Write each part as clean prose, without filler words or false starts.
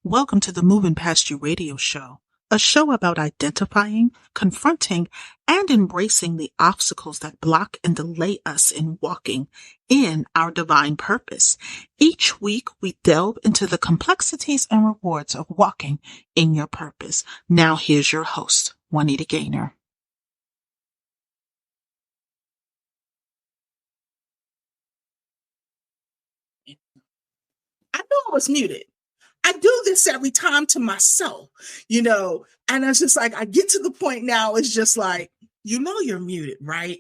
Welcome to the Moving Past You radio show, a show about identifying, confronting, and embracing the obstacles that block and delay us in walking in our divine purpose. Each week, we delve into the complexities and rewards of walking in your purpose. Now, here's your host, Juanita Gaynor. I know I was muted. I do this every time to myself, and it's just like I get to the point now, it's just like, you're muted, right?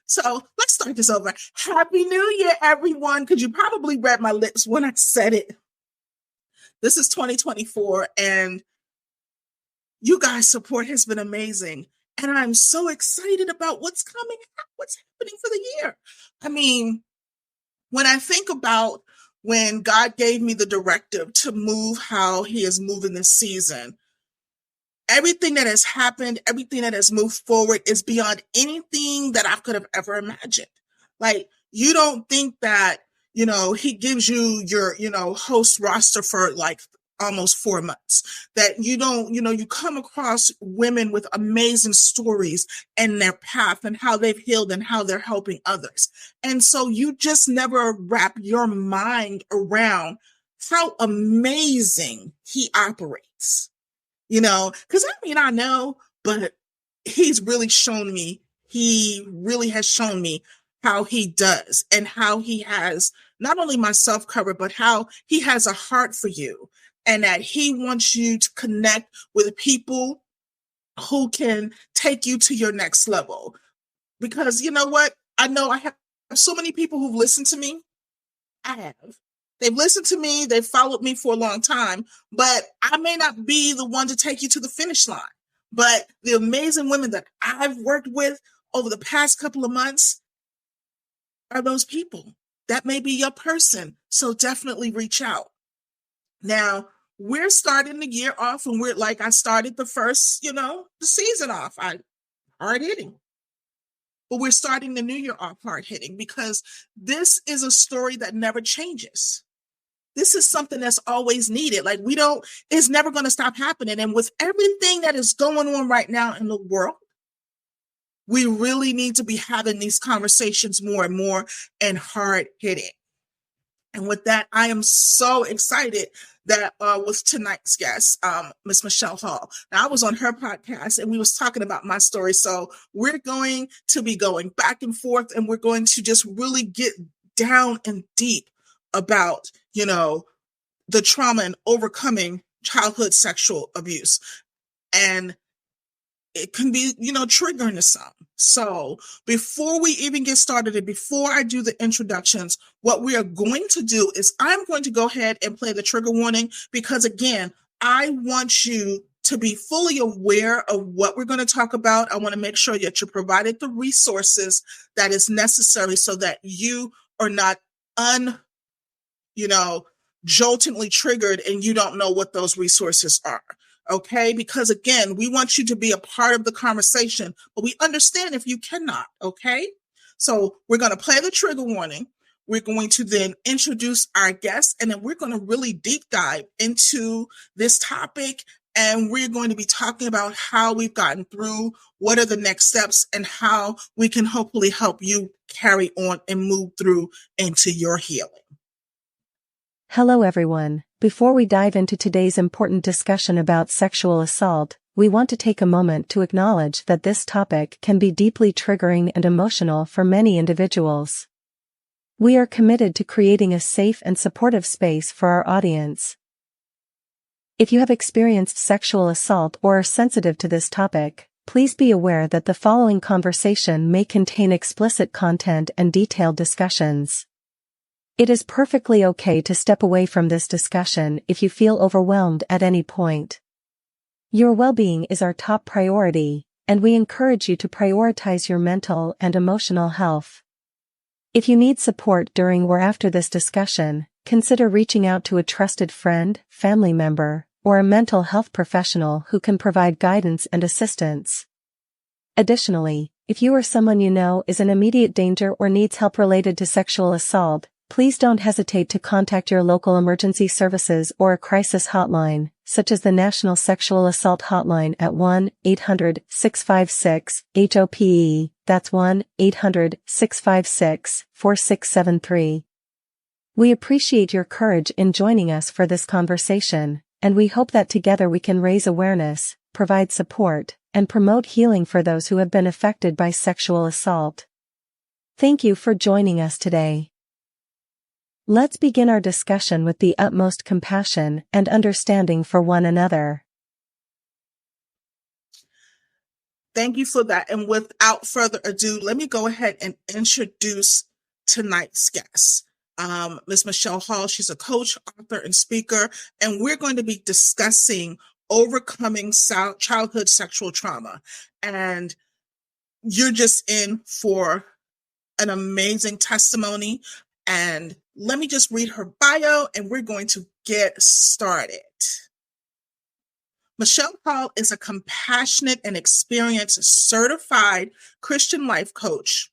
So let's start this over. Happy New Year, everyone, because you probably read my lips when I said it. This is 2024, and you guys' support has been amazing. And I'm so excited about what's coming, what's happening for the year. I mean, when I think about when God gave me the directive to move how he is moving this season, everything that has happened, everything that has moved forward is beyond anything that I could have ever imagined. Like, you don't think that, he gives you your, host roster for like almost 4 months, that you don't, you come across women with amazing stories and their path and how they've healed and how they're helping others. And so you just never wrap your mind around how amazing he operates, because I know, but he really has shown me how he does and how he has not only myself covered, but how he has a heart for you and that he wants you to connect with people who can take you to your next level. Because you know what? I know I have so many people who've listened to me. I have. They've listened to me. They've followed me for a long time, but I may not be the one to take you to the finish line. But the amazing women that I've worked with over the past couple of months are those people. That may be your person. So definitely reach out. Now, we're starting the year off, and I started the first, the season off. Hard hitting. But we're starting the new year off hard hitting because this is a story that never changes. This is something that's always needed. Like, it's never going to stop happening. And with everything that is going on right now in the world, we really need to be having these conversations more and more and hard hitting. And with that, I am so excited that with tonight's guest, Miss Michelle Hall. Now, I was on her podcast and we was talking about my story. So we're going to be going back and forth, and we're going to just really get down and deep about, the trauma and overcoming childhood sexual abuse. And it can be, triggering to some. So before we even get started and before I do the introductions, what we are going to do is I'm going to go ahead and play the trigger warning, because again, I want you to be fully aware of what we're going to talk about. I want to make sure that you're provided the resources that is necessary so that you are not joltingly triggered and you don't know what those resources are. Okay, because again, we want you to be a part of the conversation, but we understand if you cannot. Okay, so we're going to play the trigger warning. We're going to then introduce our guests, and then we're going to really deep dive into this topic. And we're going to be talking about how we've gotten through, what are the next steps, and how we can hopefully help you carry on and move through into your healing. Hello everyone. Before we dive into today's important discussion about sexual assault, we want to take a moment to acknowledge that this topic can be deeply triggering and emotional for many individuals. We are committed to creating a safe and supportive space for our audience. If you have experienced sexual assault or are sensitive to this topic, please be aware that the following conversation may contain explicit content and detailed discussions. It is perfectly okay to step away from this discussion if you feel overwhelmed at any point. Your well-being is our top priority, and we encourage you to prioritize your mental and emotional health. If you need support during or after this discussion, consider reaching out to a trusted friend, family member, or a mental health professional who can provide guidance and assistance. Additionally, if you or someone you know is in immediate danger or needs help related to sexual assault, Please don't hesitate to contact your local emergency services or a crisis hotline, such as the National Sexual Assault Hotline at 1-800-656-HOPE, that's 1-800-656-4673. We appreciate your courage in joining us for this conversation, and we hope that together we can raise awareness, provide support, and promote healing for those who have been affected by sexual assault. Thank you for joining us today. Let's begin our discussion with the utmost compassion and understanding for one another. Thank you for that. And without further ado, let me go ahead and introduce tonight's guest. Ms. Michelle Hall, she's a coach, author, and speaker, and we're going to be discussing overcoming childhood sexual trauma. And you're just in for an amazing testimony. And let me just read her bio and we're going to get started. Michelle Hall is a compassionate and experienced certified Christian life coach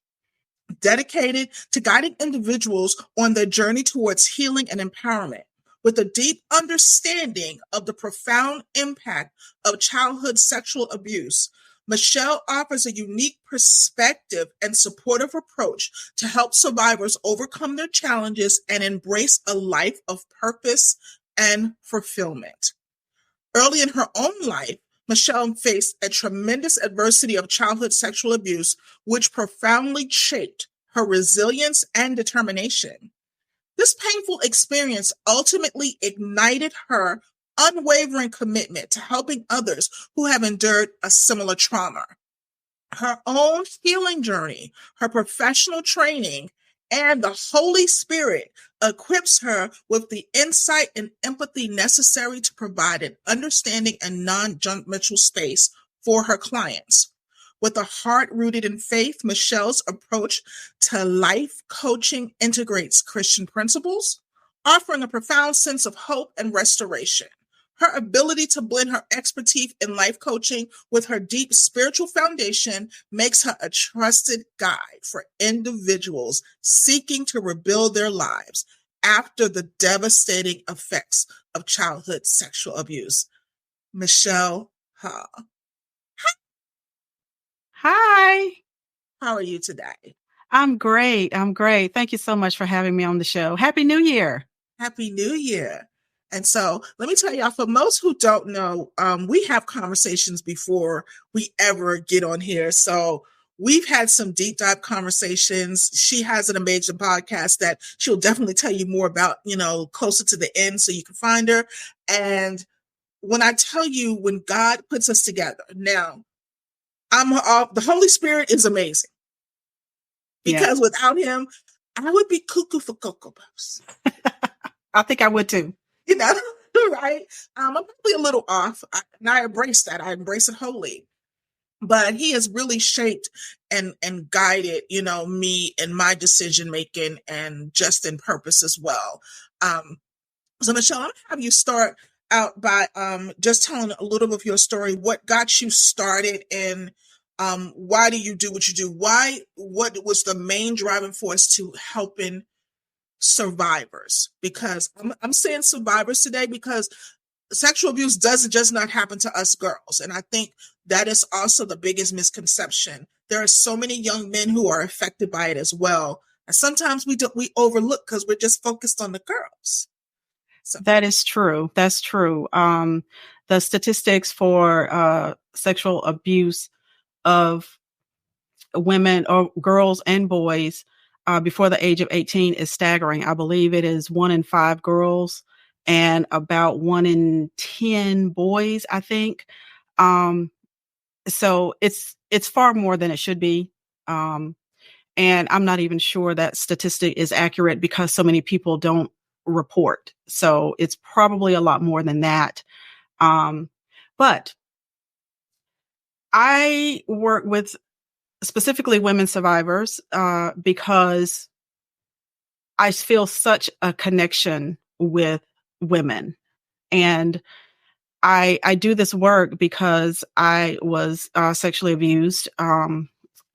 dedicated to guiding individuals on their journey towards healing and empowerment. With a deep understanding of the profound impact of childhood sexual abuse, Michelle offers a unique perspective and supportive approach to help survivors overcome their challenges and embrace a life of purpose and fulfillment. Early in her own life, Michelle faced a tremendous adversity of childhood sexual abuse, which profoundly shaped her resilience and determination. This painful experience ultimately ignited her unwavering commitment to helping others who have endured a similar trauma. Her own healing journey, her professional training, and the Holy Spirit equips her with the insight and empathy necessary to provide an understanding and non-judgmental space for her clients. With a heart rooted in faith, Michelle's approach to life coaching integrates Christian principles, offering a profound sense of hope and restoration. Her ability to blend her expertise in life coaching with her deep spiritual foundation makes her a trusted guide for individuals seeking to rebuild their lives after the devastating effects of childhood sexual abuse. Michelle Hall. Hi. How are you today? I'm great. Thank you so much for having me on the show. Happy New Year. Happy New Year. And so let me tell y'all, for most who don't know, we have conversations before we ever get on here. So we've had some deep dive conversations. She has an amazing podcast that she'll definitely tell you more about, closer to the end so you can find her. And when I tell you, when God puts us together, now, the Holy Spirit is amazing because without him, I would be cuckoo for Cocoa Puffs. I think I would too. Right? I'm probably a little off, and I embrace that. I embrace it wholly. But he has really shaped and guided, me in my decision making and just in purpose as well. So Michelle, I'm gonna have you start out by just telling a little bit of your story. What got you started, and why do you do what you do? What was the main driving force to helping survivors? Because I'm saying survivors today because sexual abuse doesn't just not happen to us girls. And I think that is also the biggest misconception. There are so many young men who are affected by it as well. And sometimes we overlook because we're just focused on the girls. So. That is true. That's true. The statistics for sexual abuse of women or girls and boys before the age of 18 is staggering. I believe it is 1 in 5 girls and about 1 in 10 boys, I think. So it's far more than it should be. And I'm not even sure that statistic is accurate because so many people don't report. So it's probably a lot more than that. But I work with specifically women survivors because I feel such a connection with women. And I do this work because I was sexually abused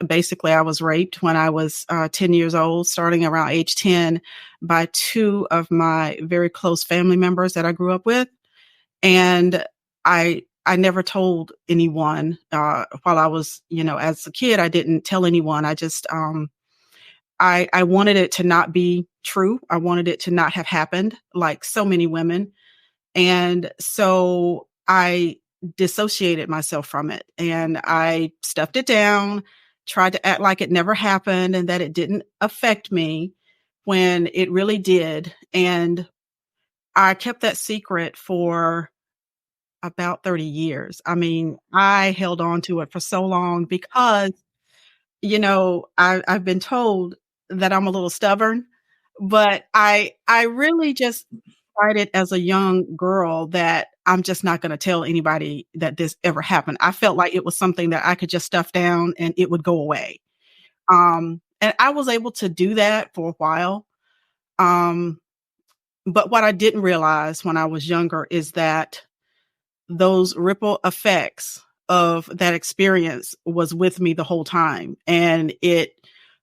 basically, I was raped when I was 10 years old, starting around age 10, by two of my very close family members that I grew up with. And I never told anyone while I was, as a kid. I didn't tell anyone. I just I wanted it to not be true. I wanted it to not have happened, like so many women. And so I dissociated myself from it, and I stuffed it down, tried to act like it never happened and that it didn't affect me when it really did. And I kept that secret for about 30 years. I mean, I held on to it for so long because, I've been told that I'm a little stubborn, but I really just decided as a young girl that I'm just not gonna tell anybody that this ever happened. I felt like it was something that I could just stuff down and it would go away. And I was able to do that for a while. Um, but what I didn't realize when I was younger is that those ripple effects of that experience was with me the whole time. And it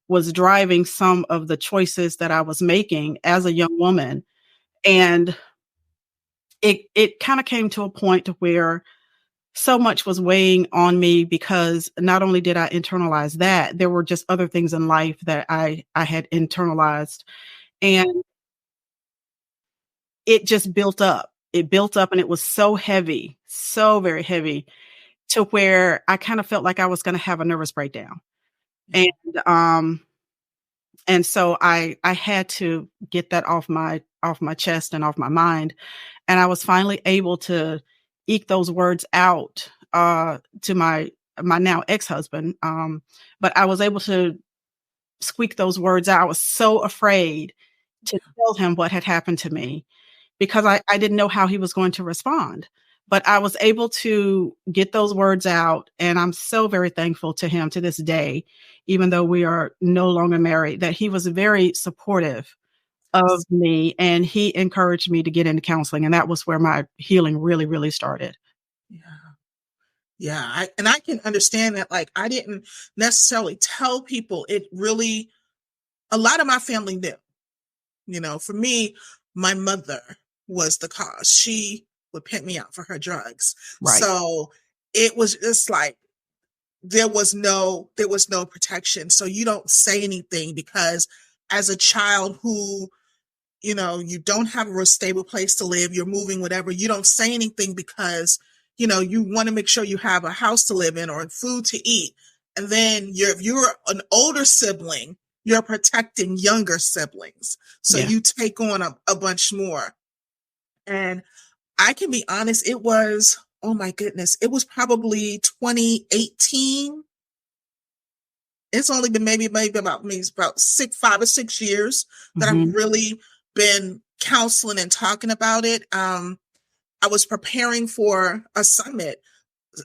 was driving some of the choices that I was making as a young woman. And it kind of came to a point to where so much was weighing on me because not only did I internalize that, there were just other things in life that I had internalized. And it just built up. It built up and it was so heavy, so very heavy, to where I kind of felt like I was going to have a nervous breakdown. And um and so I had to get that off my chest and off my mind. And I was finally able to eke those words out to my now ex-husband. But I was able to squeak those words out. I was so afraid to tell him what had happened to me because I didn't know how he was going to respond. But I was able to get those words out, and I'm so very thankful to him to this day, even though we are no longer married, that he was very supportive of me and he encouraged me to get into counseling. And that was where my healing really, really started. Yeah. Yeah. And I can understand that. Like, I didn't necessarily tell people. It really, a lot of my family knew. For me, my mother was the cause. She would pimp me out for her drugs. Right. So it was just like, there was no protection. So you don't say anything because as a child who, you don't have a real stable place to live, you're moving, whatever, you don't say anything because, you want to make sure you have a house to live in or food to eat. And then if you're an older sibling, you're protecting younger siblings. So Yeah. you take on a bunch more. And I can be honest, it was, oh my goodness, it was probably 2018. It's only been maybe about 5 or 6 years that I've really been counseling and talking about it. I was preparing for a summit.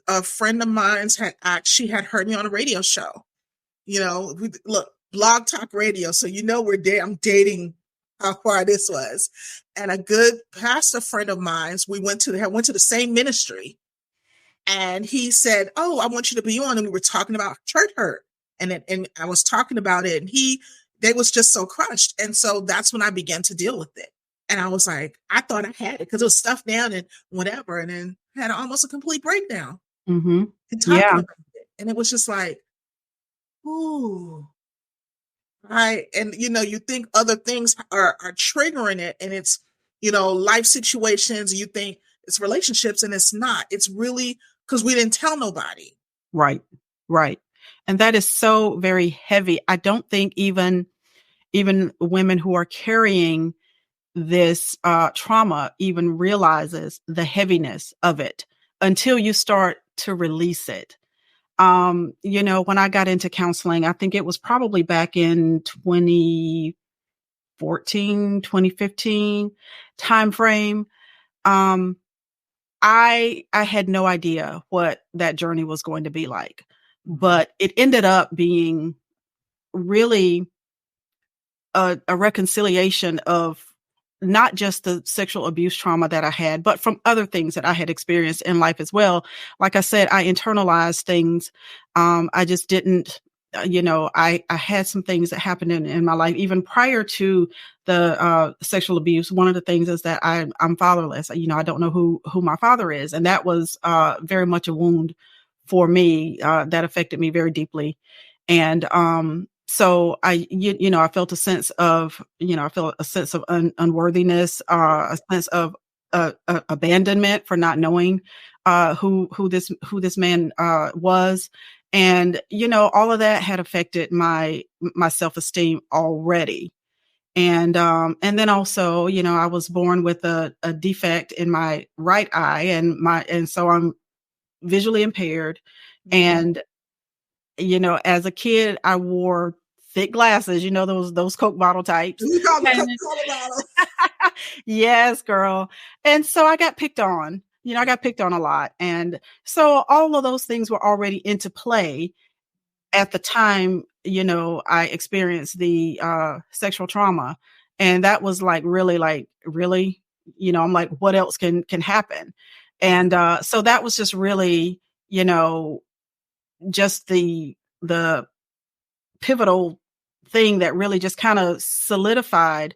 A friend of mine's she had heard me on a radio show. Look, Blog Talk Radio. So I'm dating how far this was. And a good pastor friend of mine's, we went to the same ministry. And he said, "Oh, I want you to be on." And we were talking about church hurt. And I was talking about it, and they was just so crushed. And so that's when I began to deal with it. And I was like, I thought I had it because it was stuffed down and whatever. And then had almost a complete breakdown Mm-hmm. and talking Yeah. about it. And it was just like, ooh. You think other things are triggering it, and it's, life situations, you think it's relationships, and it's not. It's really because we didn't tell nobody. Right. Right. And that is so very heavy. I don't think even women who are carrying this trauma even realizes the heaviness of it until you start to release it. When I got into counseling, I think it was probably back in 2014, 2015 timeframe. I had no idea what that journey was going to be like, but it ended up being really a reconciliation of not just the sexual abuse trauma that I had, but from other things that I had experienced in life as well. Like I said, I internalized things. I just didn't I had some things that happened in my life, even prior to the sexual abuse. One of the things is that I'm fatherless. I don't know who my father is. And that was very much a wound for me that affected me very deeply. And so I felt a sense of, unworthiness, a sense of abandonment for not knowing who this man was. And, all of that had affected my self-esteem already. And then also, I was born with a defect in my right eye, and so I'm visually impaired. And, as a kid, I wore thick glasses, those Coke bottle types. You call me And Colorado. yes, girl. And so I got picked on. I got picked on a lot. And so all of those things were already into play at the time, I experienced the sexual trauma. And that was really, I'm like, what else can happen? And so that was just really, just the pivotal thing that really just kind of solidified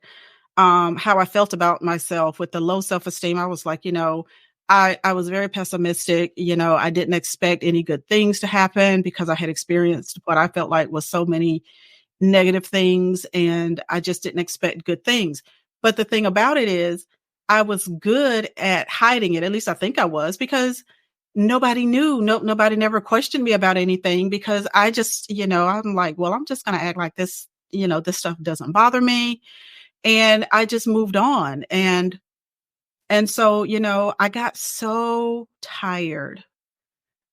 how I felt about myself. With the low self-esteem, I was like, I was very pessimistic. I didn't expect any good things to happen because I had experienced what I felt like was so many negative things, and I just didn't expect good things. But the thing about it is, I was good at hiding it. At least I think I was, because nobody knew. Nobody never questioned me about anything, because I just, I'm like, well, I'm just going to act like this, this stuff doesn't bother me. And I just moved on. And so, I got so tired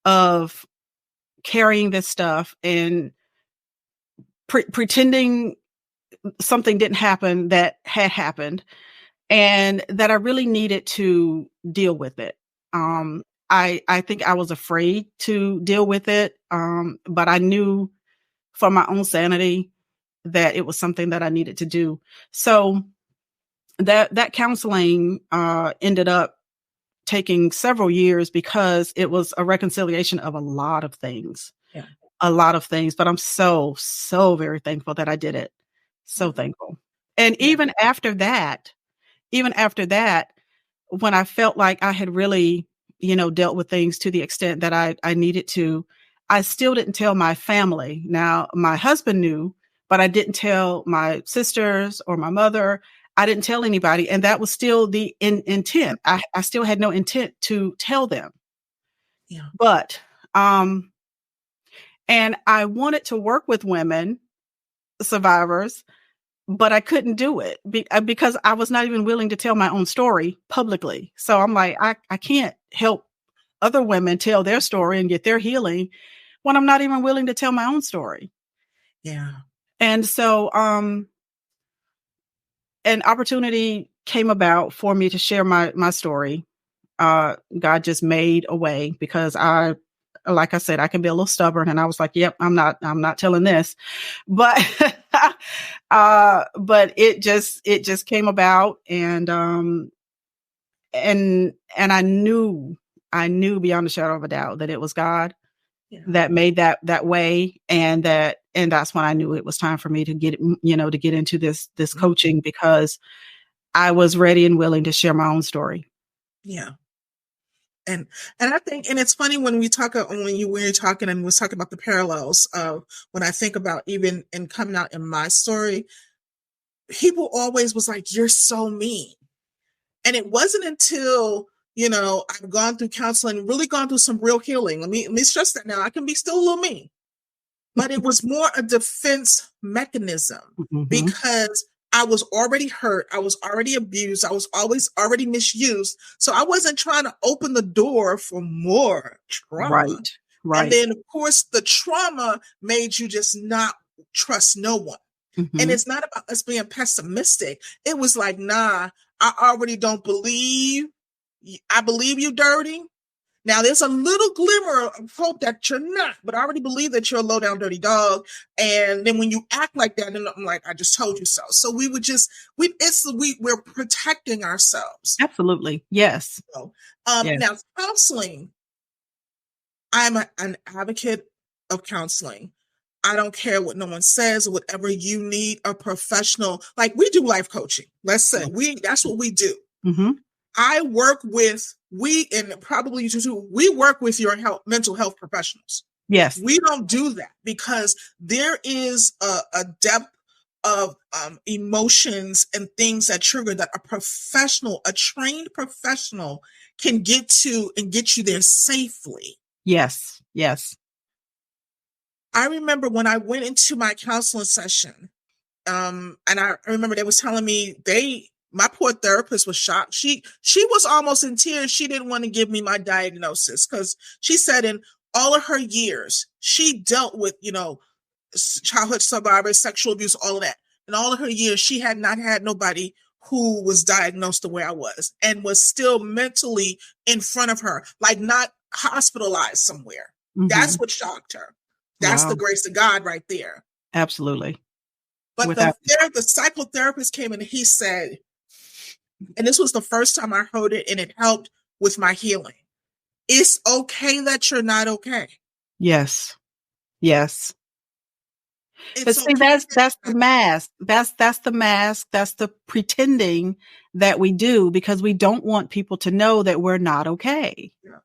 of carrying this stuff and pretending something didn't happen that had happened, and that I really needed to deal with it. I think I was afraid to deal with it. But I knew for my own sanity that it was something that I needed to do. So that counseling ended up taking several years, because it was a reconciliation of a lot of things. Yeah. A lot of things. But I'm so, so very thankful that I did it. So thankful. And even after that, when I felt like I had really, dealt with things to the extent that I needed to, I still didn't tell my family. Now, my husband knew, but I didn't tell my sisters or my mother. I didn't tell anybody. And that was still the intent. I still had no intent to tell them. Yeah. But, and I wanted to work with women survivors, but I couldn't do it because I was not even willing to tell my own story publicly. So I'm like, I can't help other women tell their story and get their healing when I'm not even willing to tell my own story. Yeah. And so, an opportunity came about for me to share my story. God just made a way, because like I said, I can be a little stubborn, and I was like, yep, I'm not telling this, but, but it just came about, and I knew beyond a shadow of a doubt that it was God that made that way. And that's when I knew it was time for me to get into this coaching, because I was ready and willing to share my own story. Yeah. And I think, and it's funny when we talk, when you were talking and was talking about the parallels of when I think about even in coming out in my story, people always was like, you're so mean. And it wasn't until, I've gone through counseling, really gone through some real healing. Let me stress that now. I can be still a little mean, but it was more a defense mechanism, because I was already hurt. I was already abused. I was already misused. So I wasn't trying to open the door for more trauma. Right. And then, of course, the trauma made you just not trust no one. And it's not about us being pessimistic. It was like, nah, I already don't believe. I believe you dirty. Now, there's a little glimmer of hope that you're not, but I already believe that you're a low down dirty dog. And then when you act like that, then I'm like, I just told you so. So we would just, we're protecting ourselves. Absolutely. Yes. So, Yes. Now counseling, I'm an advocate of counseling. I don't care what no one says, whatever you need a professional, like we do life coaching. Let's say that's what we do. Mm-hmm. I work with, and probably you too, we work with your mental health professionals. Yes. We don't do that because there is a depth of emotions and things that trigger that a trained professional can get to and get you there safely. Yes. Yes. I remember when I went into my counseling session, and I remember they was telling me my poor therapist was shocked. She was almost in tears. She didn't want to give me my diagnosis because she said in all of her years, she dealt with, childhood survivors, sexual abuse, all of that. In all of her years, she had not had nobody who was diagnosed the way I was and was still mentally in front of her, like not hospitalized somewhere. Mm-hmm. That's what shocked her. That's the grace of God right there. Absolutely. But the psychotherapist came in and he said, and this was the first time I heard it and it helped with my healing. It's okay that you're not okay. Yes. Yes. But see, okay. that's the mask. That's the mask. That's the pretending that we do because we don't want people to know that we're not okay. Yeah.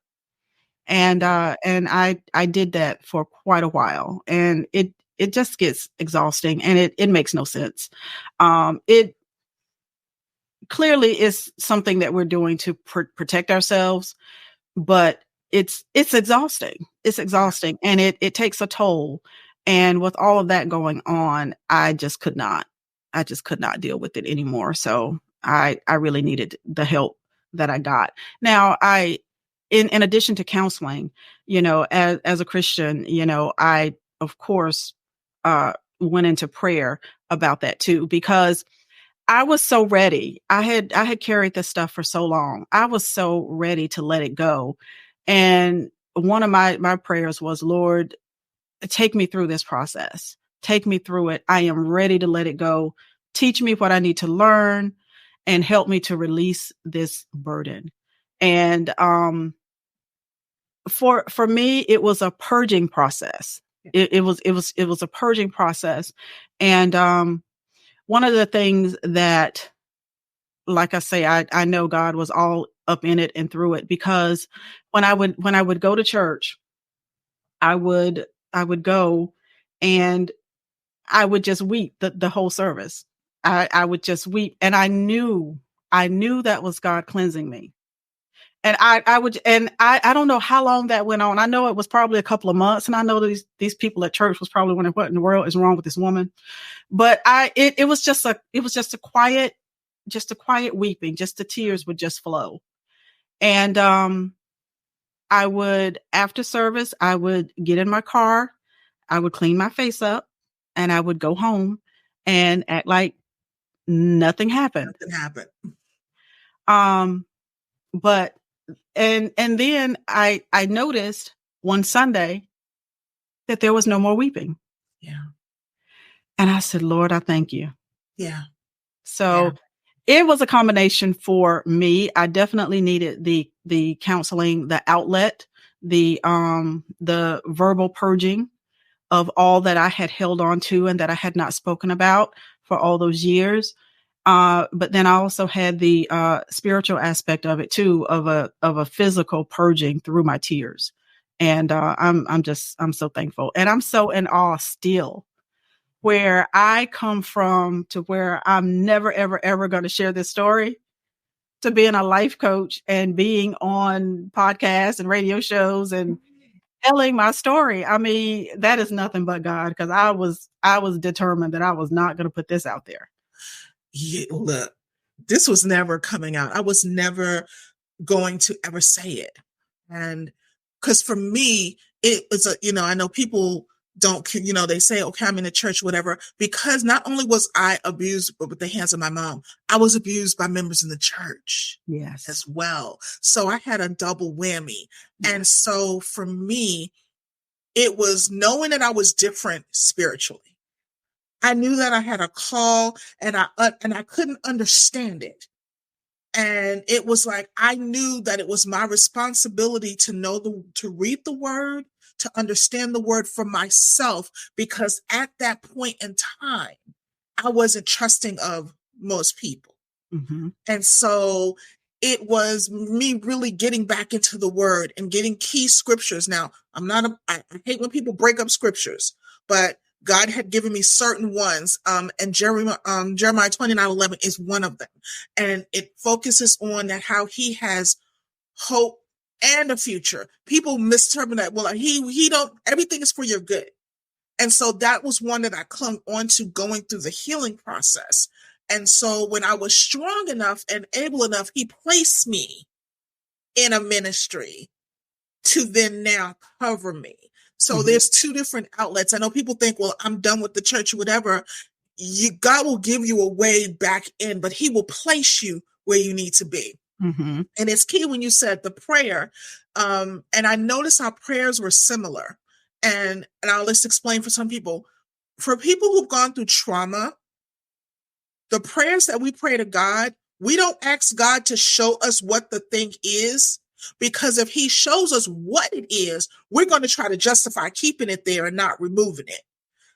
And I did that for quite a while, and it just gets exhausting, and it makes no sense. It clearly is something that we're doing to protect ourselves, but it's exhausting. It's exhausting, and it takes a toll. And with all of that going on, I just could not deal with it anymore. So I really needed the help that I got. Now in addition to counseling, as a Christian, I of course, went into prayer about that too, because I was so ready. I had carried this stuff for so long. I was so ready to let it go. And one of my prayers was, Lord, take me through this process. Take me through it. I am ready to let it go. Teach me what I need to learn and help me to release this burden. And for me, it was a purging process. It was a purging process. And one of the things that, like I say, I know God was all up in it and through it, because when I would go to church, I would go and I would just weep the whole service. I would just weep, and I knew that was God cleansing me. And I don't know how long that went on. I know it was probably a couple of months, and I know these people at church was probably wondering what in the world is wrong with this woman. But it was just a quiet weeping, just the tears would just flow. And I would, after service, I would get in my car, I would clean my face up, and I would go home and act like nothing happened. Nothing happened. But and then I noticed one Sunday that there was no more weeping. Yeah. And I said, Lord, I thank you. Yeah. So it was a combination for me. I definitely needed the counseling, the outlet, the verbal purging of all that I had held on to and that I had not spoken about for all those years. But then I also had the spiritual aspect of it too, of a physical purging through my tears. And I'm so thankful, and I'm so in awe still, where I come from to where I'm never, ever, ever going to share this story, to being a life coach and being on podcasts and radio shows and telling my story. I mean, that is nothing but God, because I was determined that I was not going to put this out there. Yeah, look, this was never coming out. I was never going to ever say it. And because for me, it was I know people don't, they say, okay, I'm in the church, whatever, because not only was I abused with the hands of my mom, I was abused by members in the church as well. So I had a double whammy. Yes. And so for me, it was knowing that I was different spiritually. I knew that I had a call, and I couldn't understand it. And it was like, I knew that it was my responsibility to read the word, to understand the word for myself, because at that point in time, I wasn't trusting of most people. Mm-hmm. And so it was me really getting back into the word and getting key scriptures. Now, I hate when people break up scriptures, but God had given me certain ones, and Jeremiah 29:11 is one of them. And it focuses on that how he has hope and a future. People misinterpret that, well, he don't, everything is for your good. And so that was one that I clung on to going through the healing process. And so when I was strong enough and able enough, he placed me in a ministry to then now cover me. So Mm-hmm. there's two different outlets. I know people think, well, I'm done with the church or whatever. God will give you a way back in, but he will place you where you need to be. Mm-hmm. And it's key when you said the prayer. And I noticed our prayers were similar. And I'll just explain for some people. For people who've gone through trauma, the prayers that we pray to God, we don't ask God to show us what the thing is, because if he shows us what it is, we're going to try to justify keeping it there and not removing it.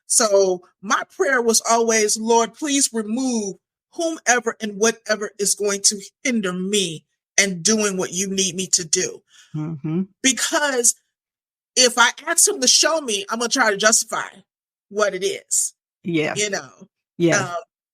So my prayer was always, Lord, please remove whomever and whatever is going to hinder me and doing what you need me to do. Mm-hmm. Because if I ask him to show me, I'm going to try to justify what it is. Yes. You know, Yes.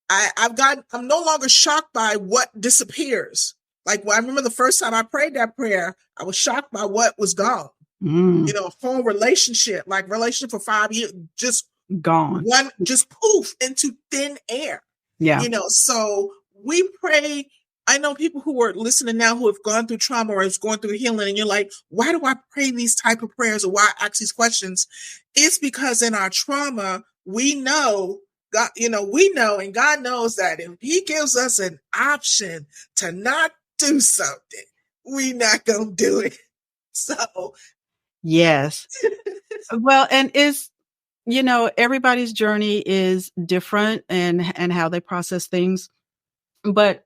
I'm no longer shocked by what disappears. Like, when I remember the first time I prayed that prayer, I was shocked by what was gone. Mm. A whole relationship for 5 years, just Gone. just poof into thin air. Yeah. So we pray. I know people who are listening now who have gone through trauma or is going through healing, and you're like, why do I pray these type of prayers, or why I ask these questions? It's because in our trauma, we know God, and God knows that if he gives us an option to not do something, we're not going to do it. So, yes. Well, and everybody's journey is different and how they process things, but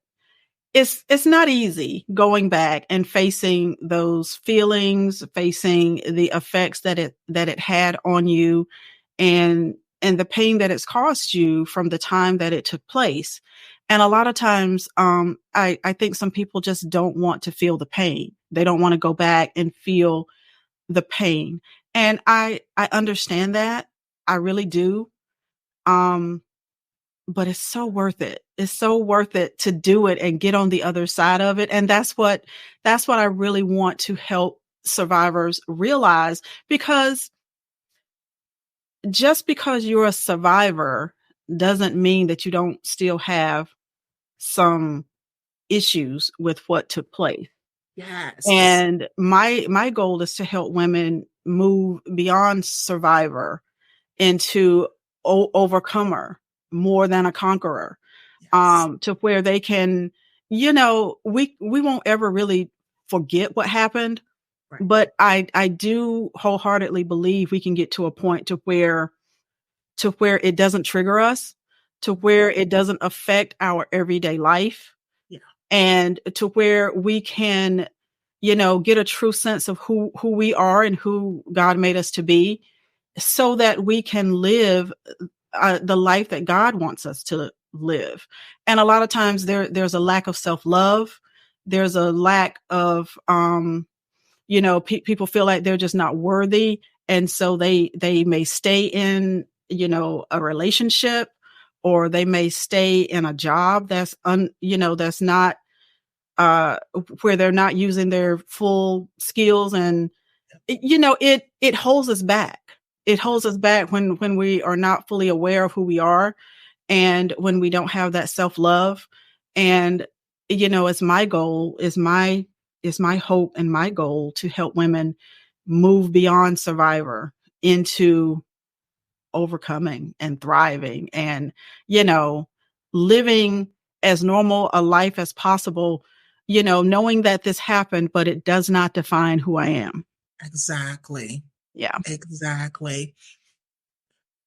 it's not easy going back and facing those feelings, facing the effects that it had on you, and the pain that it's caused you from the time that it took place. And a lot of times, I think some people just don't want to feel the pain. They don't want to go back and feel the pain. And I understand that. I really do. But it's so worth it. It's so worth it to do it and get on the other side of it. And that's what I really want to help survivors realize, because just because you're a survivor doesn't mean that you don't still have some issues with what took place. yes. And my goal is to help women move beyond survivor into overcomer, more than a conqueror, Yes. to where they can, we won't ever really forget what happened, Right. but I do wholeheartedly believe we can get to a point to where it doesn't trigger us, to where it doesn't affect our everyday life. Yeah. And to where we can, get a true sense of who we are and who God made us to be, so that we can live the life that God wants us to live. And a lot of times there's a lack of self-love. There's a lack of, people feel like they're just not worthy. And so they may stay in, a relationship, or they may stay in a job that's that's not, where they're not using their full skills. And, it holds us back. It holds us back when we are not fully aware of who we are, and when we don't have that self-love. And, it's my goal, is my hope and my goal to help women move beyond survivor into overcoming and thriving, and, living as normal a life as possible, knowing that this happened, but it does not define who I am. Exactly. Yeah. Exactly.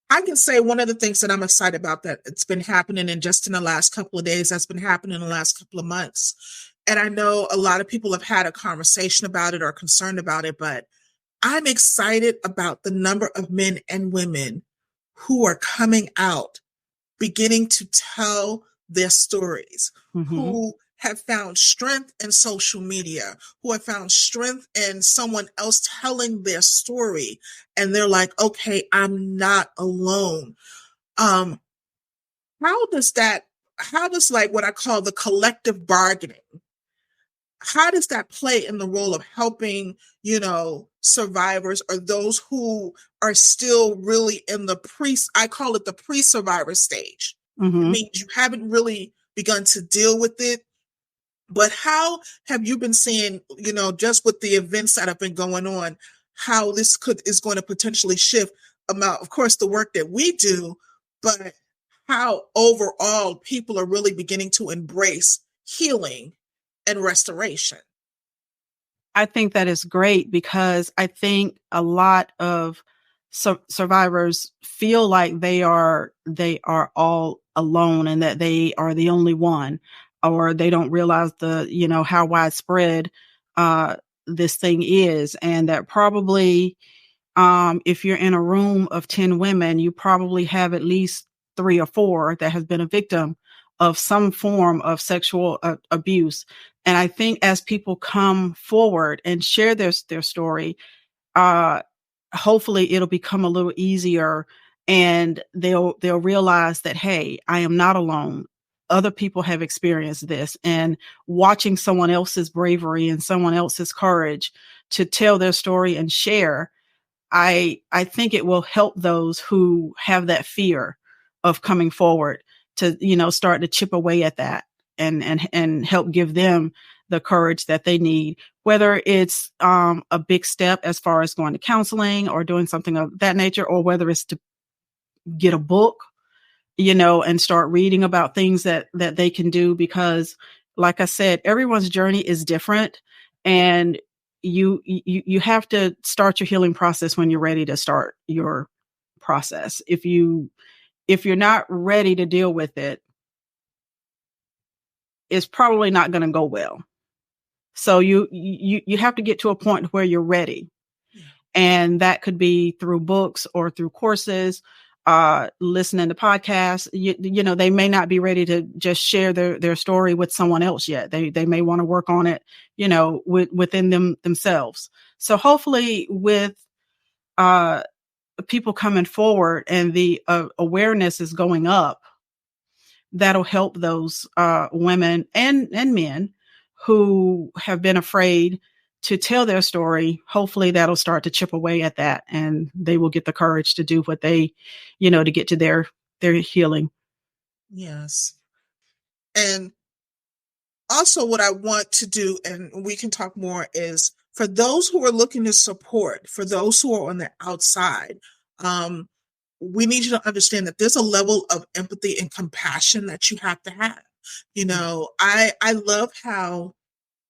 I can say one of the things that I'm excited about that it's been happening in the last couple of days, that's been happening in the last couple of months. And I know a lot of people have had a conversation about it or concerned about it, but I'm excited about the number of men and women who are coming out, beginning to tell their stories, who have found strength in social media, who have found strength in someone else telling their story. And they're like, okay, I'm not alone. Um, how does like what I call the collective bargaining, how does that play in the role of helping, survivors or those who are still really in I call it the pre-survivor stage. It means you haven't really begun to deal with it. But how have you been seeing, just with the events that have been going on, how this is going to potentially shift about, of course, the work that we do, but how overall people are really beginning to embrace healing and restoration? I think that is great because I think a lot of survivors feel like they are all alone and that they are the only one, or they don't realize how widespread this thing is, and that probably if you're in a room of 10 women, you probably have at least 3 or 4 that has been a victim of some form of sexual abuse. And I think as people come forward and share their story, hopefully it'll become a little easier, and they'll realize that, hey, I am not alone. Other people have experienced this, and watching someone else's bravery and someone else's courage to tell their story and share, I think it will help those who have that fear of coming forward to, start to chip away at that and help give them the courage that they need, whether it's a big step as far as going to counseling or doing something of that nature, or whether it's to get a book, and start reading about things that they can do, because like I said, everyone's journey is different, and you have to start your healing process when you're ready to start your process. If you're not ready to deal with it, it's probably not going to go well. So you have to get to a point where you're ready. Yeah. And that could be through books or through courses, listening to podcasts. They may not be ready to just share their story with someone else yet. They may want to work on it, within themselves. So hopefully with people coming forward and the awareness is going up, that'll help those women and men who have been afraid to tell their story. Hopefully that'll start to chip away at that, and they will get the courage to do what they, to get to their healing. Yes. And also what I want to do, and we can talk more, is for those who are looking to support, for those who are on the outside, we need you to understand that there's a level of empathy and compassion that you have to have. I love how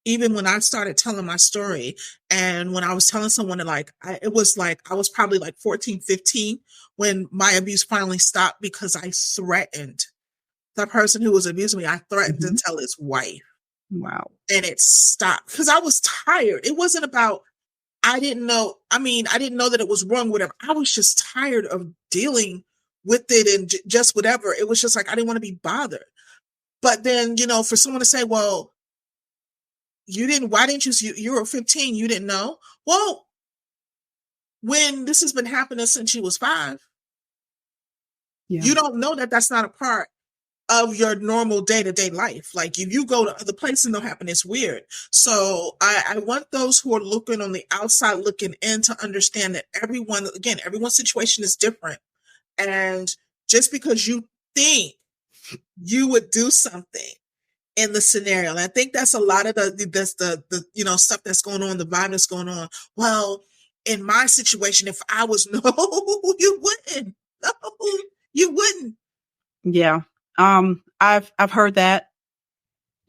even when I started telling my story, and when I was telling someone that it was like I was probably like 14, 15 when my abuse finally stopped, because I threatened the person who was abusing me. I threatened to tell his wife. Wow. And it stopped because I was tired. It wasn't about, I didn't know that it was wrong, whatever. I was just tired of dealing with it and just whatever. It was just like, I didn't want to be bothered. But then, for someone to say, well, why didn't you were 15, you didn't know? Well, when this has been happening since you was 5, you don't know that that's not a part of your normal day-to-day life. Like if you go to other places and don't happen, it's weird. So I want those who are looking on the outside, looking in, to understand that everyone's situation is different. And just because you think you would do something in the scenario, and I think that's a lot of the stuff that's going on, the vibe that's going on. Well, in my situation, if I was, no, you wouldn't. No, you wouldn't. Yeah. I've heard that,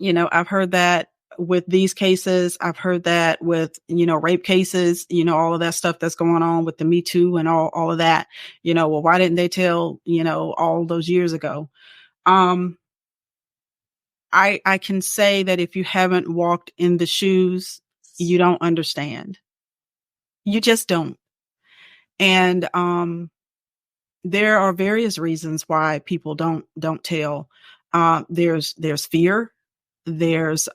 I've heard that with these cases. I've heard that with, rape cases, all of that stuff that's going on with the Me Too and all of that, well, why didn't they tell, all those years ago? I can say that if you haven't walked in the shoes, you don't understand. You just don't. And there are various reasons why people don't tell. There's fear, there's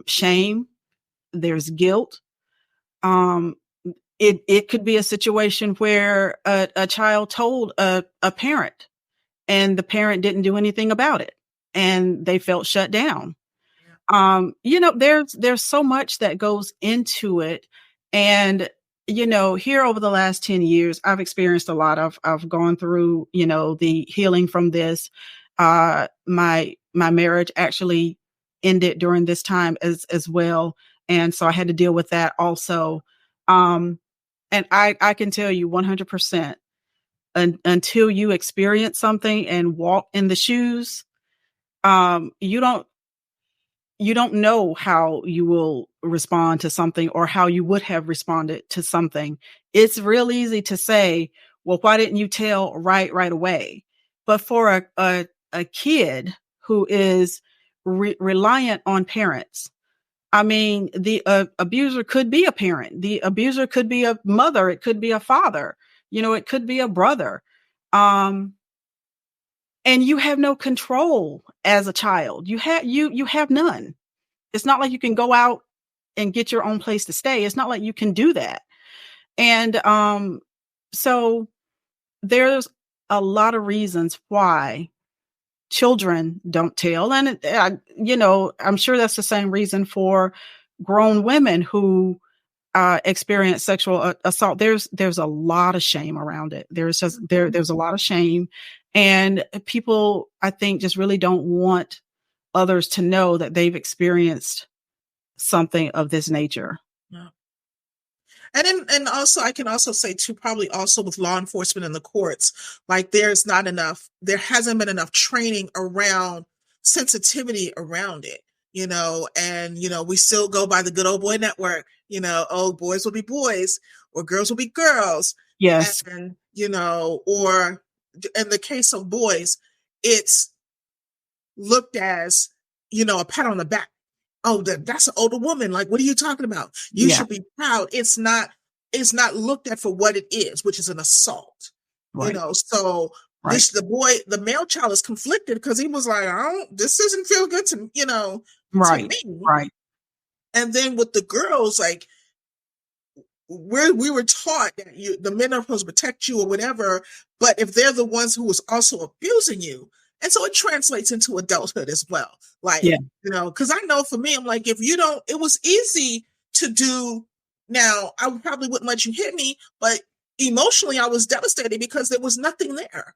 shame, there's guilt. Um, it could be a situation where a child told a parent, and the parent didn't do anything about it, and they felt shut down. There's so much that goes into it. And, here over the last 10 years, I've experienced a lot of, I've gone through, the healing from this. My marriage actually ended during this time as well. And so I had to deal with that also. And I can tell you 100%, until you experience something and walk in the shoes, you don't know how you will respond to something or how you would have responded to something. It's real easy to say, well, why didn't you tell right away? But for a kid who is reliant on parents, I mean, the abuser could be a parent. The abuser could be a mother. It could be a father. It could be a brother. And you have no control as a child. You have none. It's not like you can go out and get your own place to stay. It's not like you can do that. And so there's a lot of reasons why children don't tell. And, I'm sure that's the same reason for grown women who experience sexual assault. There's a lot of shame around it. There's a lot of shame. And people, I think, just really don't want others to know that they've experienced something of this nature. Yeah. And also, I can also say too, probably also with law enforcement and the courts, like there hasn't been enough training around sensitivity around it, and, we still go by the good old boy network, oh, boys will be boys or girls will be girls. Yes. And, or in the case of boys, it's looked as, a pat on the back. Oh, that's an older woman. Like, what are you talking about? You should be proud. It's not looked at for what it is, which is an assault. Right. So right. the male child is conflicted because he was like, this doesn't feel good to, right. to me. Right. And then with the girls, like, we were taught that the men are supposed to protect you or whatever, but if they're the ones who was also abusing you, and so it translates into adulthood as well. Like, because I know for me, I'm like, if you don't, it was easy to do. Now, I probably wouldn't let you hit me, but emotionally, I was devastated because there was nothing there.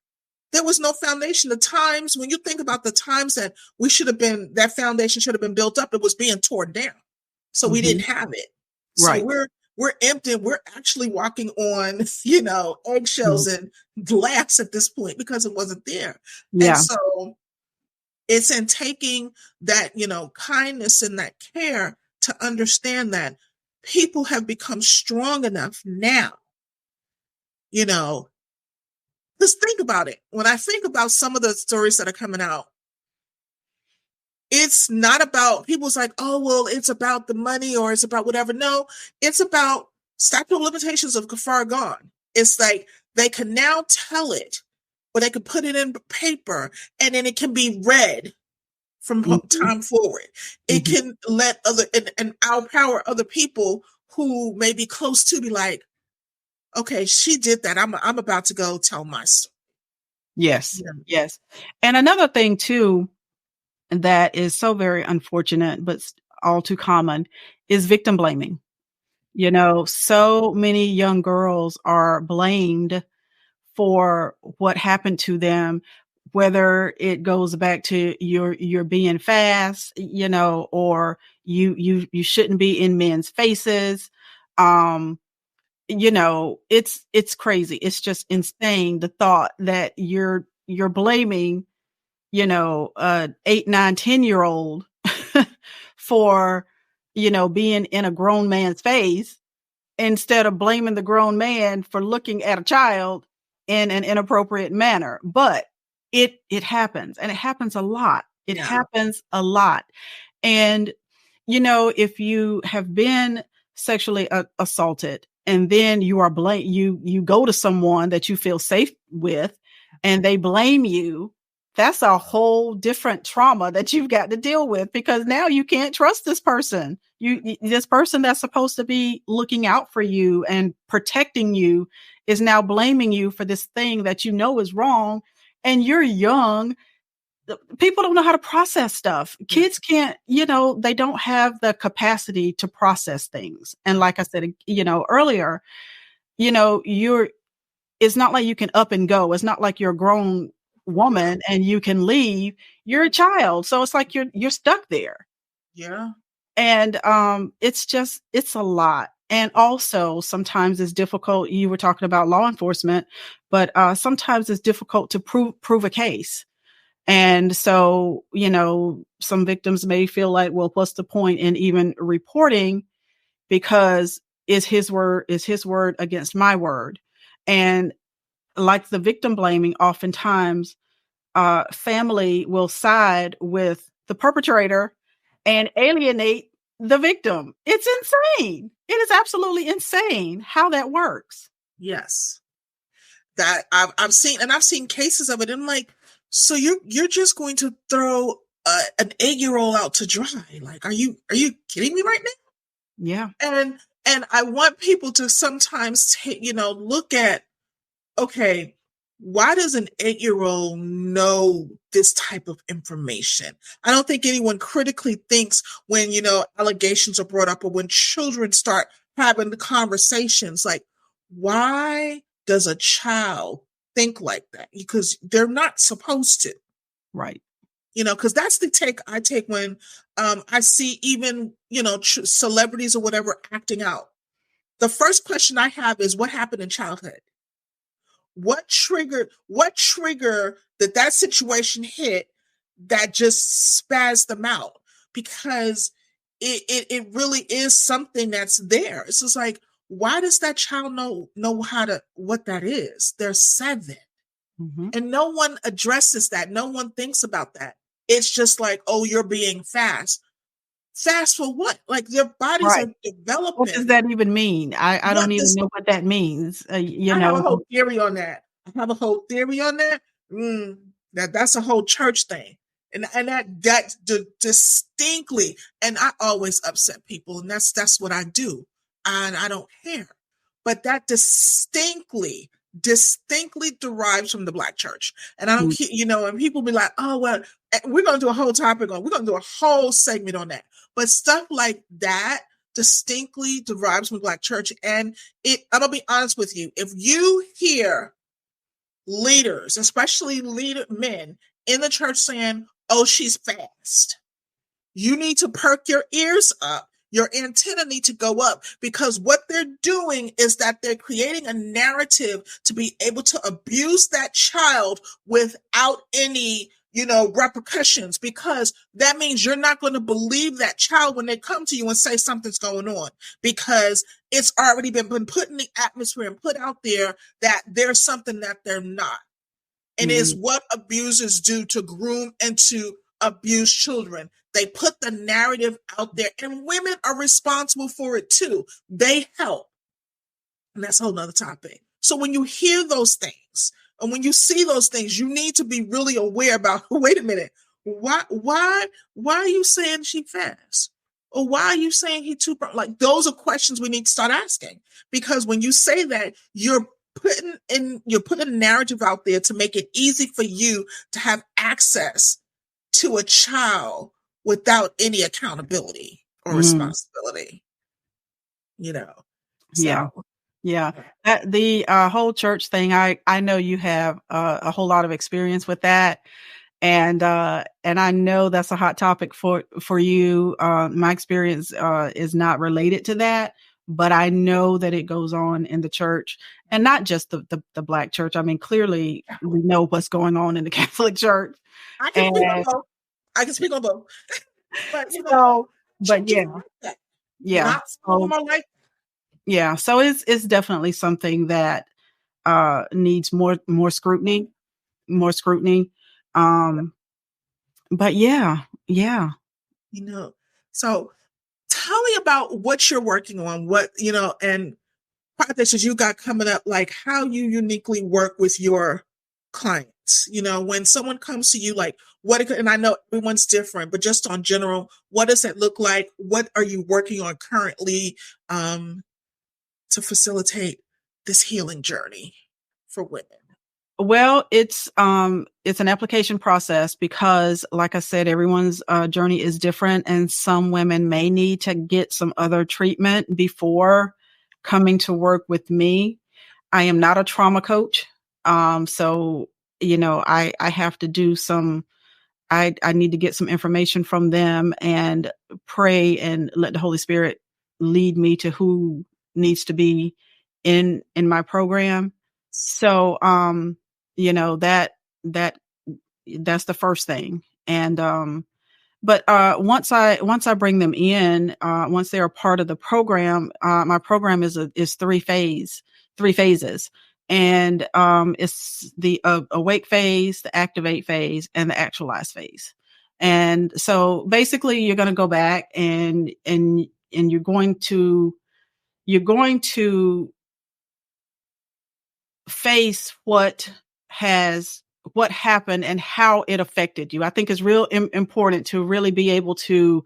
There was no foundation. The times, when you think about the times that that foundation should have been built up, it was being torn down. So we didn't have it. So we're empty. We're actually walking on, eggshells and glass at this point because it wasn't there. Yeah. And so it's in taking that, kindness and that care to understand that people have become strong enough now, just think about it. When I think about some of the stories that are coming out, it's not about people's like, oh, well, it's about the money or it's about whatever. No, it's about statute of limitations of far gone. It's like they can now tell it, or they can put it in paper, and then it can be read from time forward. It can let and empower other people who may be close to be like, okay, she did that. I'm about to go tell my story. Yes. Yes. And another thing too, that is so very unfortunate, but all too common, is victim blaming. So many young girls are blamed for what happened to them, whether it goes back to you're being fast, or you shouldn't be in men's faces. It's crazy. It's just insane, the thought that you're blaming, 8, 9, 10-year-old for, being in a grown man's face, instead of blaming the grown man for looking at a child in an inappropriate manner. But it happens, and it happens a lot. It Yeah. happens a lot. And, if you have been sexually assaulted and then you are you go to someone that you feel safe with and they blame you, that's a whole different trauma that you've got to deal with, because now you can't trust this person. This person that's supposed to be looking out for you and protecting you is now blaming you for this thing that is wrong. And you're young. People don't know how to process stuff. Kids can't, they don't have the capacity to process things. And like I said, earlier, you're, it's not like you can up and go. It's not like you're a grown woman and you can leave. You're a child. So it's like you're stuck there. Yeah. And it's a lot. And also sometimes it's difficult. You were talking about law enforcement, but sometimes it's difficult to prove a case. And so, some victims may feel like, well, what's the point in even reporting, because is his word against my word? And like the victim blaming, oftentimes family will side with the perpetrator and alienate the victim. It's insane. It is absolutely insane how that works. Yes. That I've seen cases of it. And I'm like, so you're just going to throw an 8-year-old out to dry? Like, are you kidding me right now? Yeah. And I want people to sometimes look at, okay, why does an 8-year-old know this type of information? I don't think anyone critically thinks when, allegations are brought up or when children start having the conversations, like, why does a child think like that? Because they're not supposed to. Right. Because that's the take I take when I see even, celebrities or whatever acting out. The first question I have is, what happened in childhood? What trigger that situation hit that just spazzed them out? Because it really is something that's there. It's just like, why does that child know what that is? They're 7. Mm-hmm. And no one addresses that. No one thinks about that. It's just like, oh, you're being fast. Fast for what? Like, their bodies Right. are developing. What does that even mean? I don't even know what that means. I have a whole theory on that. That's a whole church thing. And that distinctly, and I always upset people, and that's what I do. And I don't care. But that distinctly derives from the Black church. And I don't, and people be like, oh, well, we're going to do a whole topic on, we're going to do a whole segment on that. But stuff like that distinctly derives from the Black church. And I'm going to be honest with you. If you hear leaders, especially men in the church saying, oh, she's fast, you need to perk your ears up. Your antenna need to go up, because what they're doing is that they're creating a narrative to be able to abuse that child without any, repercussions, because that means you're not going to believe that child when they come to you and say something's going on, because it's already been put in the atmosphere and put out there that there's something that they're not. And it's what abusers do to groom and to abuse children. They put the narrative out there, and women are responsible for it too. They help. And that's a whole nother topic. So when you hear those things and when you see those things, you need to be really aware about, wait a minute, why are you saying she fast? Or why are you saying he too, like, those are questions we need to start asking, because when you say that, you're putting a narrative out there to make it easy for you to have access to a child without any accountability or responsibility, Yeah. So. Yeah. The whole church thing, I know you have a whole lot of experience with that. And I know that's a hot topic for you. My experience is not related to that, but I know that it goes on in the church, and not just the Black church. I mean, clearly we know what's going on in the Catholic Church. I can speak on both. But but yeah. Yeah. Not all my life. Yeah. So it's definitely something that needs more scrutiny. But yeah. You know, so tell me about what you're working on, what, and projects you got coming up, like how you uniquely work with your clients. When someone comes to you, like and I know everyone's different, but just on general, what does that look like? What are you working on currently to facilitate this healing journey for women? Well, it's an application process because, like I said, everyone's journey is different, and some women may need to get some other treatment before coming to work with me. I am not a trauma coach, so I have to do some. I need to get some information from them and pray and let the Holy Spirit lead me to who needs to be in my program. So, that that's the first thing. And, but once I bring them in, once they're a part of the program, my program is three phases. And it's the awake phase, the activate phase, and the actualize phase. And so basically you're going to go back and you're going to face what happened and how it affected you. I think it's real important to really be able to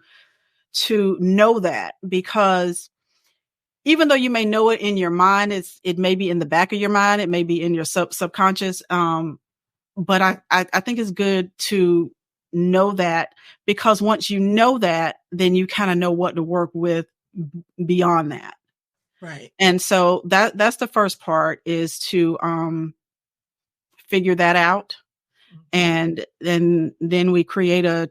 know that, because even though you may know it in your mind, it may be in the back of your mind, it may be in your subconscious. But I think it's good to know that, because once you know that, then you kind of know what to work with beyond that. Right. And so that's the first part, is to figure that out. And then we create a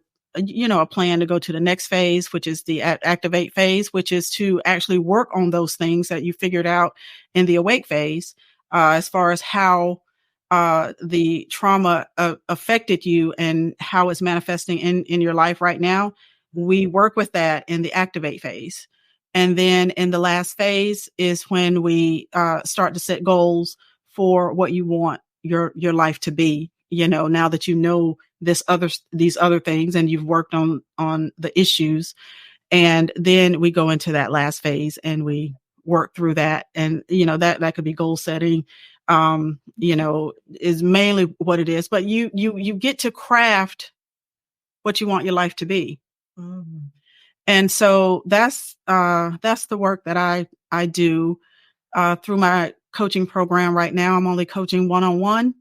plan to go to the next phase, which is the activate phase, which is to actually work on those things that you figured out in the awake phase, as far as how the trauma affected you and how it's manifesting in your life right now. We work with that in the activate phase. And then in the last phase is when we start to set goals for what you want your life to be, now that these other things and you've worked on the issues. And then we go into that last phase and we work through that. And that could be goal setting, is mainly what it is. But you get to craft what you want your life to be. Mm. And so that's the work that I do through my coaching program. Right now I'm only coaching one-on-one,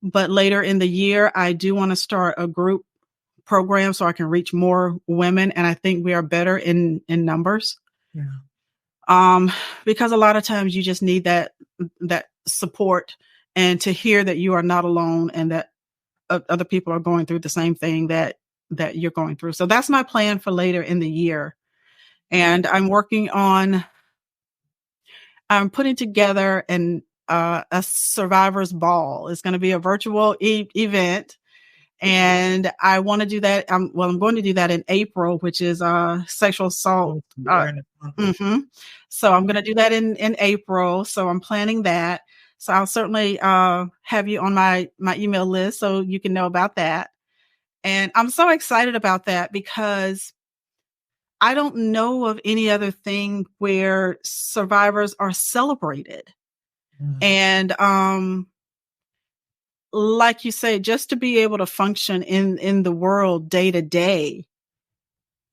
but later in the year I do want to start a group program so I can reach more women, and I think we are better in numbers. Yeah. Because a lot of times you just need that support, and to hear that you are not alone, and that other people are going through the same thing that you're going through. So that's my plan for later in the year. And I'm putting together a survivors ball. It's going to be a virtual event. And I want to do that. I'm going to do that in April, which is sexual assault. So I'm going to do that in April. So I'm planning that. So I'll certainly have you on my email list so you can know about that. And I'm so excited about that because I don't know of any other thing where survivors are celebrated. And like you say, just to be able to function in the world day to day,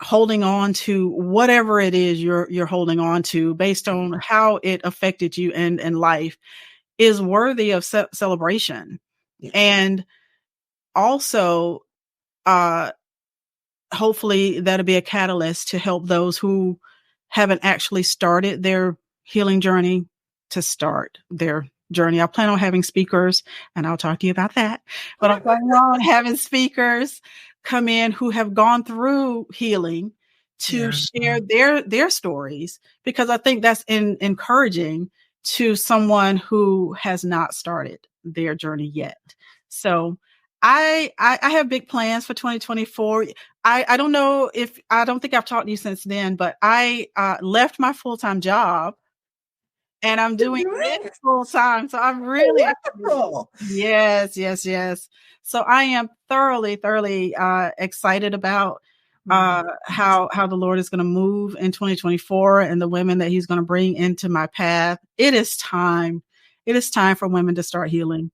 holding on to whatever it is you're holding on to based on how it affected you in life is worthy of celebration. Yeah. And also, hopefully that'll be a catalyst to help those who haven't actually started their healing journey to start their journey. I plan on having speakers, and I'll talk to you about that. But I'm planning on having speakers come in who have gone through healing to share their stories, because I think that's encouraging to someone who has not started their journey yet. So I have big plans for 2024. I don't know I don't think I've talked to you since then, but I left my full-time job and I'm doing this Congrats. full time. So I'm really excited. Wonderful. Yes. So I am thoroughly excited about how the Lord is going to move in 2024 and the women that He's going to bring into my path. It is time. It is time for women to start healing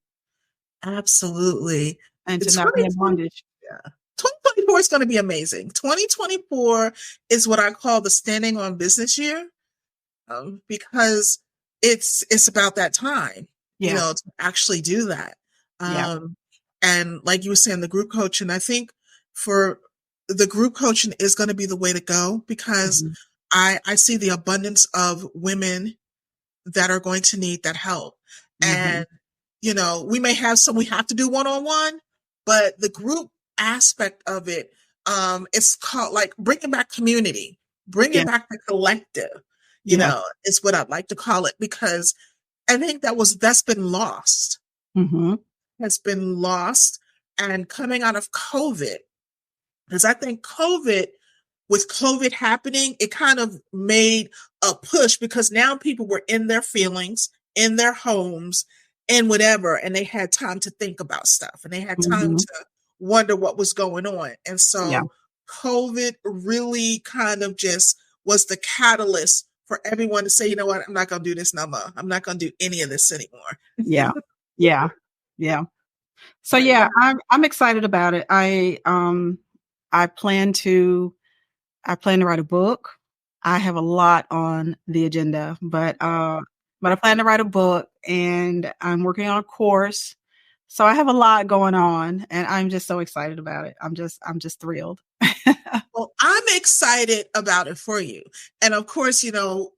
Absolutely. and to It's not be in 2020, bondage. yeah. 2024 is going to be amazing. 2024 is what I call the standing on business year, because it's about that time, Yeah. to actually do that. Yeah. And like you were saying, the group coaching, I think for the group coaching is going to be the way to go, because Mhm. I see the abundance of women that are going to need that help. Mhm. And, we may have some we have to do one-on-one, but the group aspect of it, it's called like bringing back community, bringing Yeah. back the collective, Yeah. is what I'd like to call it, because I think that's been lost, Mhm. has been lost. And coming out of COVID, because I think with COVID happening, it kind of made a push, because now people were in their feelings, in their homes, and whatever, and they had time to think about stuff, and they had time Mhm. to wonder what was going on. And Yeah. so COVID really kind of just was the catalyst for everyone to say, you know what, I'm not going to do this no more. I'm not going to do any of this anymore. Yeah. Yeah. Yeah. So But yeah, yeah. I'm excited about it. I plan to write a book. I have a lot on the agenda, but I plan to write a book, and I'm working on a course. So I have a lot going on, and I'm just so excited about it. I'm just thrilled. Well, I'm excited about it for you. And of course,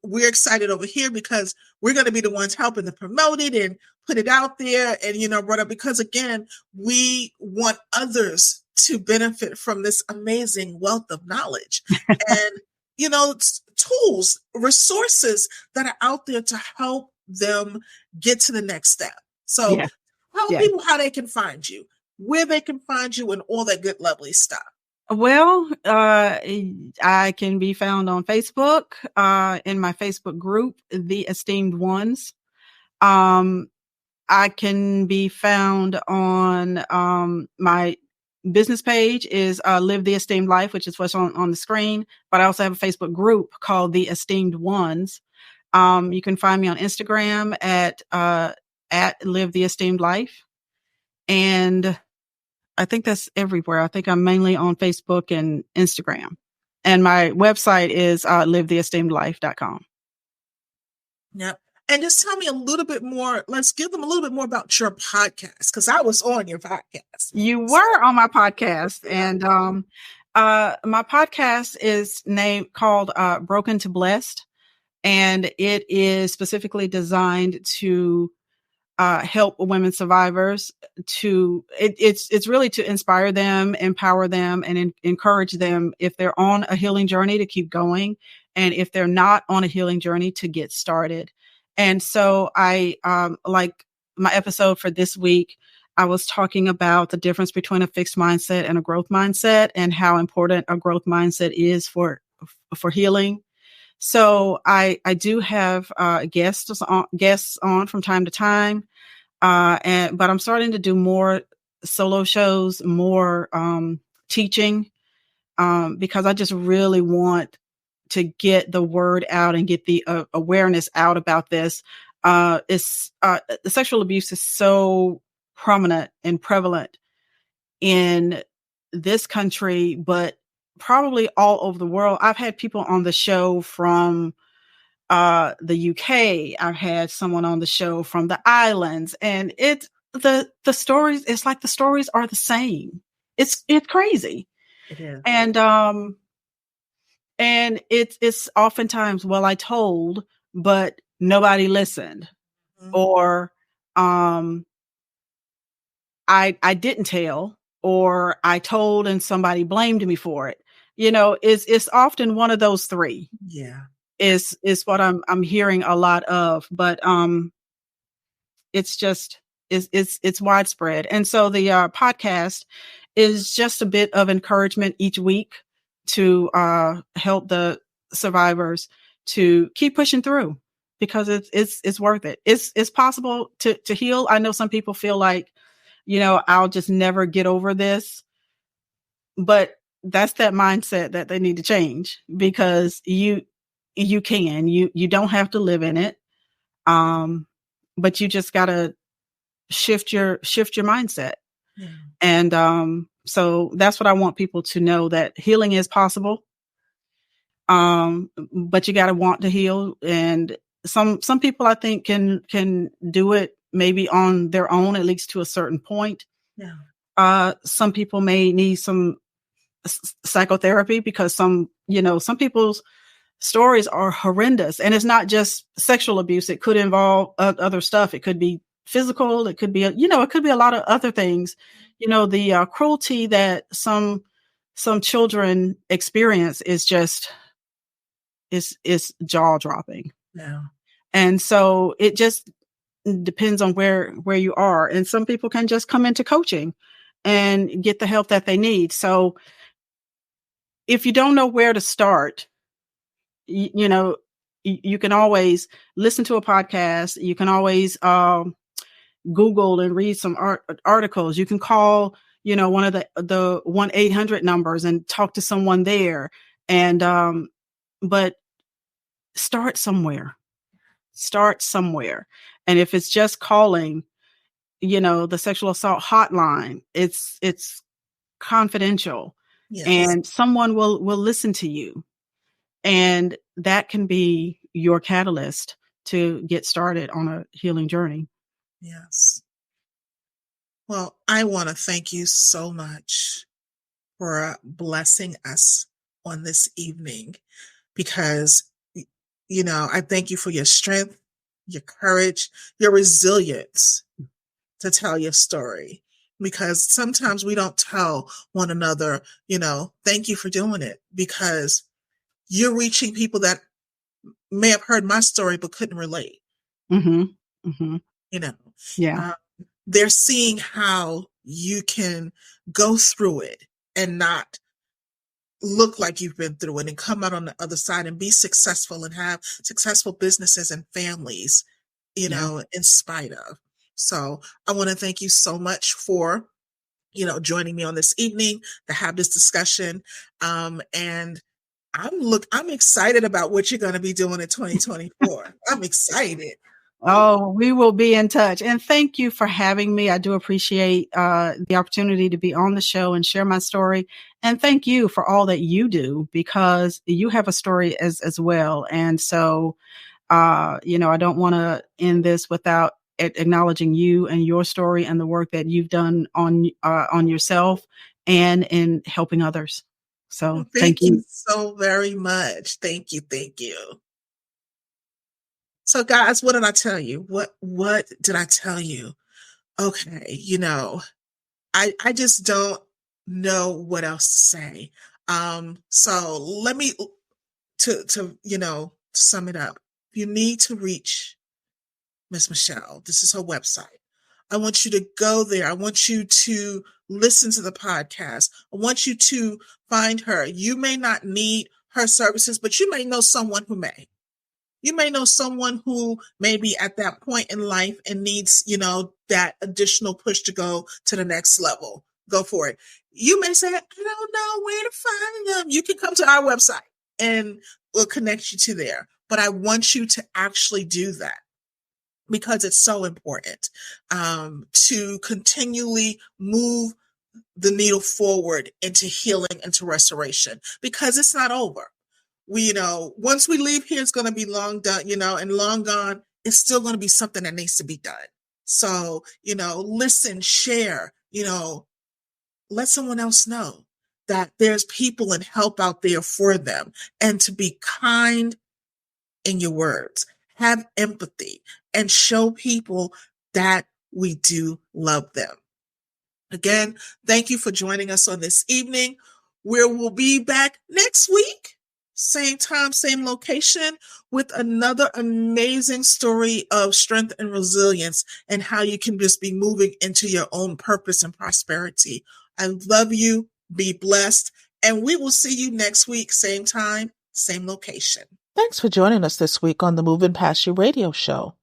we're excited over here because we're going to be the ones helping to promote it and put it out there and, brother, because again, we want others to benefit from this amazing wealth of knowledge and, tools, resources that are out there to help them get to the next step. So Yeah. tell Yeah. people how they can find you, where they can find you, and all that good, lovely stuff. Well, I can be found on Facebook, in my Facebook group, The Esteemed Ones. Um, I can be found on, my business page is, Live the Esteemed Life, which is what's on the screen. But I also have a Facebook group called The Esteemed Ones. You can find me on Instagram at Live the Esteemed Life. And I think that's everywhere. I think I'm mainly on Facebook and Instagram. And my website is livetheesteemedlife.com. Yep. And just tell me a little bit more. Let's give them a little bit more about your podcast, because I was on your podcast. You So, were on my podcast, yeah. and my podcast is called Broken to Blessed, and it is specifically designed to help women survivors it's really to inspire them, empower them, and encourage them if they're on a healing journey to keep going, and if they're not on a healing journey to get started. And so I like my episode for this week, I was talking about the difference between a fixed mindset and a growth mindset, and how important a growth mindset is for healing. So I do have guests on from time to time, but I'm starting to do more solo shows, more teaching, because I just really want to get the word out and get the awareness out about this. The sexual abuse is so prominent and prevalent in this country, but probably all over the world. I've had people on the show from the UK. I've had someone on the show from the islands, and the stories, it's like the stories are the same. It's crazy. It is. And it's oftentimes, well, I told, but nobody listened, Mhm. or I didn't tell, or I told and somebody blamed me for it. It's often one of those three Yeah. is what I'm hearing a lot of. But it's just it's widespread. And so the podcast is just a bit of encouragement each week to help the survivors to keep pushing through. because it's worth it. It's possible to heal. I know some people feel like, I'll just never get over this, but that's that mindset that they need to change, because you don't have to live in it. But you just got to shift your mindset. Yeah. And so that's what I want people to know, that healing is possible. But you got to want to heal. And some people, I think, can do it maybe on their own, at least to a certain point. Yeah. Some people may need some psychotherapy, because some people's stories are horrendous, and it's not just sexual abuse. It could involve other stuff. It could be physical. It could be, it could be a lot of other things. The cruelty that some children experience is just, is jaw dropping. Yeah. And so it just depends on where you are. And some people can just come into coaching and get the help that they need. So if you don't know where to start, you can always listen to a podcast. You can always Google and read some articles. You can call, one of the 1-800 numbers and talk to someone there. And but start somewhere. And if it's just calling, the sexual assault hotline, it's confidential. Yes. And someone will listen to you. And that can be your catalyst to get started on a healing journey. Yes. Well, I want to thank you so much for blessing us on this evening, because, I thank you for your strength, your courage, your resilience to tell your story, because sometimes we don't tell one another, thank you for doing it, because you're reaching people that may have heard my story but couldn't relate. Mm-hmm. Mm-hmm. Yeah. They're seeing how you can go through it and not look like you've been through it, and come out on the other side and be successful and have successful businesses and families, in spite of. So I want to thank you so much for, joining me on this evening to have this discussion. And I'm excited about what you're going to be doing in 2024. I'm excited. Oh, we will be in touch. And thank you for having me. I do appreciate the opportunity to be on the show and share my story. And thank you for all that you do, because you have a story as well. And so, I don't want to end this without acknowledging you and your story and the work that you've done on yourself and in helping others. So Thank you so very much. Thank you. Thank you. So guys, what did I tell you? What did I tell you? Okay, I just don't know what else to say. So let me to sum it up. You need to reach Miss Michelle. This is her website. I want you to go there. I want you to listen to the podcast. I want you to find her. You may not need her services, but you may know someone who may. You may know someone who may be at that point in life and needs, that additional push to go to the next level. Go for it. You may say, I don't know where to find them. You can come to our website and we'll connect you to there. But I want you to actually do that, because it's so important to continually move the needle forward into healing, into restoration, because it's not over. Once we leave here, it's going to be long done, and long gone. It's still going to be something that needs to be done. So, listen, share, let someone else know that there's people and help out there for them, and to be kind in your words, have empathy, and show people that we do love them. Again, thank you for joining us on this evening, where we'll be back next week. Same time, same location, with another amazing story of strength and resilience, and how you can just be moving into your own purpose and prosperity. I love you. Be blessed. And we will see you next week. Same time, same location. Thanks for joining us this week on the Moving Past You radio show.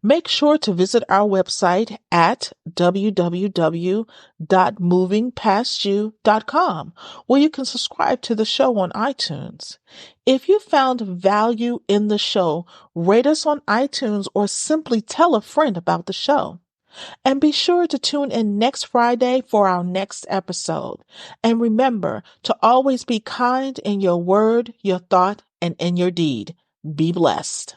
Make sure to visit our website at www.movingpastyou.com, where you can subscribe to the show on iTunes. If you found value in the show, rate us on iTunes or simply tell a friend about the show. And be sure to tune in next Friday for our next episode. And remember to always be kind in your word, your thought, and in your deed. Be blessed.